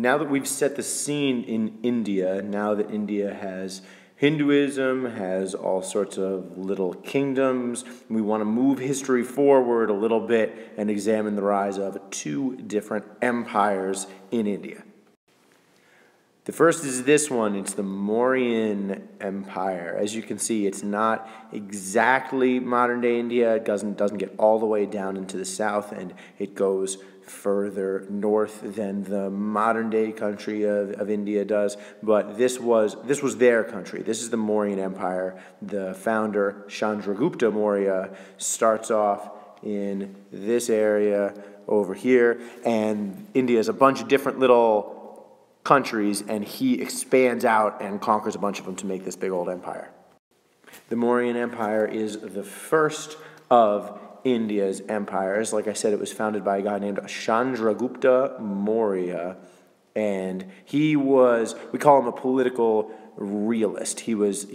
Now that we've set the scene in India, now that India has Hinduism, has all sorts of little kingdoms, we want to move history forward a little bit and examine the rise of two different empires in India. The first is this one. It's the Mauryan Empire. As you can see, it's not exactly modern-day India. It doesn't get all the way down into the south, and it goes further north than the modern-day country of India does. But this was their country. This is the Mauryan Empire. The founder, Chandragupta Maurya, starts off in this area over here, and India has a bunch of different little countries, and he expands out and conquers a bunch of them to make this big old empire. The Mauryan Empire is the first of India's empires. Like I said, it was founded by a guy named Chandragupta Maurya, and we call him a political realist. He was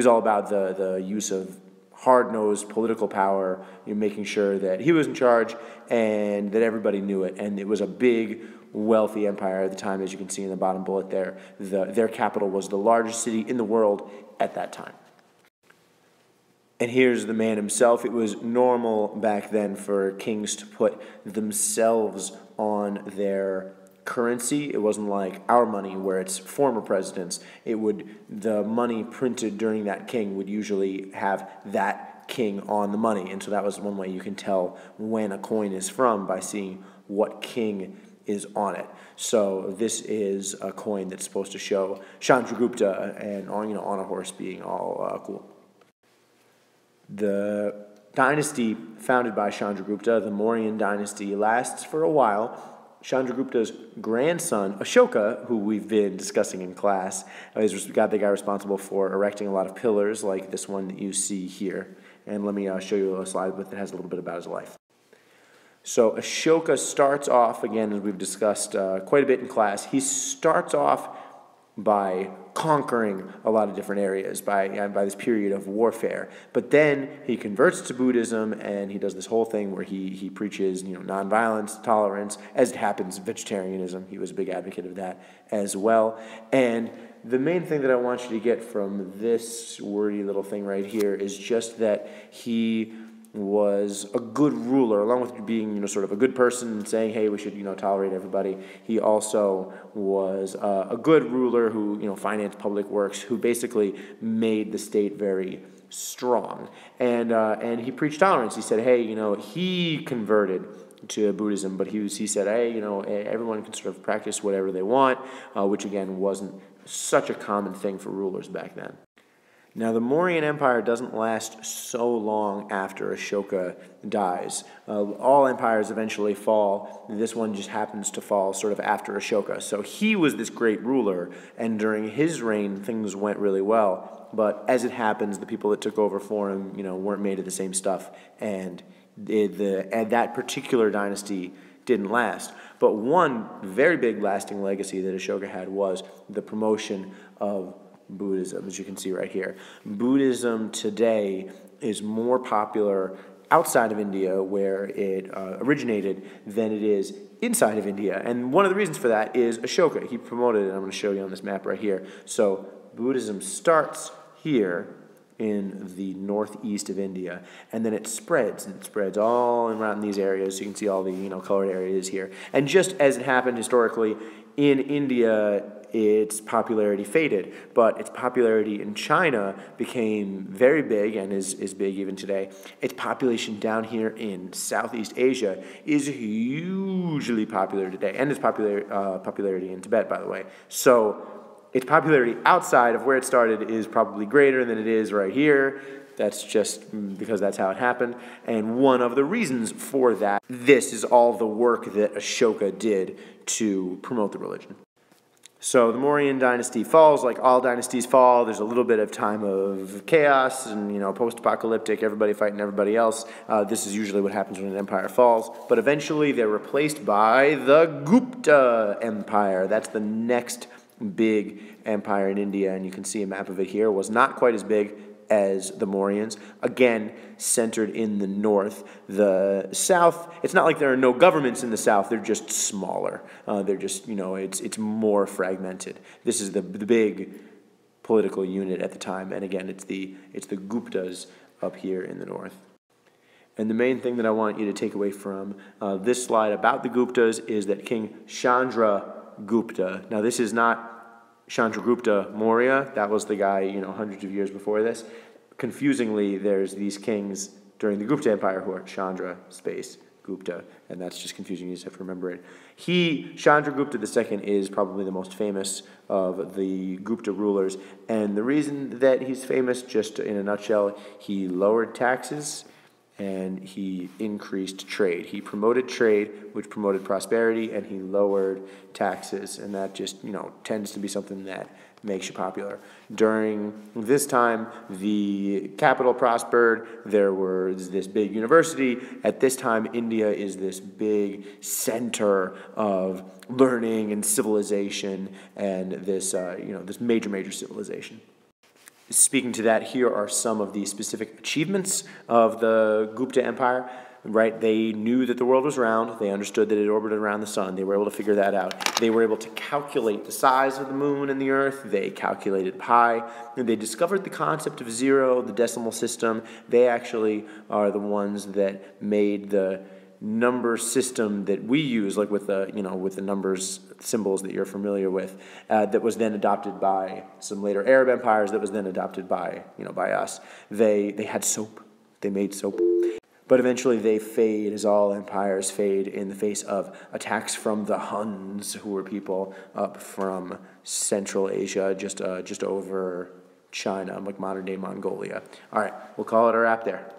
all about the use of hard-nosed political power, making sure that he was in charge and that everybody knew it. And it was a big, wealthy empire at the time, as you can see in the bottom bullet there. Their capital was the largest city in the world at that time. And here's the man himself. It was normal back then for kings to put themselves on their currency. It wasn't like our money where it's former presidents. The money printed during that king would usually have that king on the money. And so that was one way you can tell when a coin is from, by seeing what king is on it. So this is a coin that's supposed to show Chandragupta and on a horse being all cool. The dynasty founded by Chandragupta, the Mauryan Dynasty, lasts for a while. Chandragupta's grandson, Ashoka, who we've been discussing in class, is the guy responsible for erecting a lot of pillars like this one that you see here. And let me show you a slide that has a little bit about his life. So Ashoka starts off, again, as we've discussed quite a bit in class, he starts off by conquering a lot of different areas by this period of warfare. But then he converts to Buddhism, and he does this whole thing where he preaches nonviolence, tolerance. As it happens, vegetarianism. He was a big advocate of that as well. And the main thing that I want you to get from this wordy little thing right here is just that he was a good ruler, along with being, sort of a good person and saying, hey, we should, tolerate everybody. He also was a good ruler who, financed public works, who basically made the state very strong. And he preached tolerance. He said, hey, he converted to Buddhism, but he said, hey, everyone can sort of practice whatever they want, which again wasn't such a common thing for rulers back then. Now, the Mauryan Empire doesn't last so long after Ashoka dies. All empires eventually fall. This one just happens to fall sort of after Ashoka. So he was this great ruler, and during his reign, things went really well. But as it happens, the people that took over for him, weren't made of the same stuff, and that particular dynasty didn't last. But one very big lasting legacy that Ashoka had was the promotion of Buddhism, as you can see right here. Buddhism today is more popular outside of India, where it originated, than it is inside of India. And one of the reasons for that is Ashoka. He promoted it, and I'm going to show you on this map right here. So Buddhism starts here in the northeast of India, and then it spreads all around these areas. So you can see all the colored areas here. And just as it happened historically in India, its popularity faded, but its popularity in China became very big and is big even today. Its population down here in Southeast Asia is hugely popular today, and its popularity in Tibet, by the way. So its popularity outside of where it started is probably greater than it is right here. That's just because that's how it happened. And one of the reasons for that, this is all the work that Ashoka did to promote the religion. So the Mauryan dynasty falls. Like all dynasties fall, there's a little bit of time of chaos and, post-apocalyptic, everybody fighting everybody else. This is usually what happens when an empire falls. But eventually they're replaced by the Gupta Empire. That's the next big empire in India, and you can see a map of it here. It was not quite as big as the Mauryans. Again, centered in the north. The south, it's not like there are no governments in the south, they're just smaller. They're just, it's more fragmented. This is the big political unit at the time, and again, it's the Guptas up here in the north. And the main thing that I want you to take away from this slide about the Guptas is that King Chandragupta, now this is not Chandragupta Maurya, that was the guy, hundreds of years before this. Confusingly, there's these kings during the Gupta Empire who are Chandra space Gupta, and that's just confusing, you just have to remember it. Chandragupta II is probably the most famous of the Gupta rulers, and the reason that he's famous, just in a nutshell, he lowered taxes, and he increased trade. He promoted trade, which promoted prosperity, and he lowered taxes, and that just, tends to be something that makes you popular. During this time, the capital prospered. There was this big university. At this time, India is this big center of learning and civilization, and this, this major civilization. Speaking to that, here are some of the specific achievements of the Gupta Empire. Right, they knew that the world was round. They understood that it orbited around the sun. They were able to figure that out. They were able to calculate the size of the moon and the earth. They calculated pi. And they discovered the concept of zero, the decimal system. They actually are the ones that made the number system that we use, like with the with the numbers symbols that you're familiar with, that was then adopted by some later Arab empires. That was then adopted by by us. They had soap. They made soap. But eventually they fade, as all empires fade, in the face of attacks from the Huns, who were people up from Central Asia, just over China, like modern-day Mongolia. All right, we'll call it a wrap there.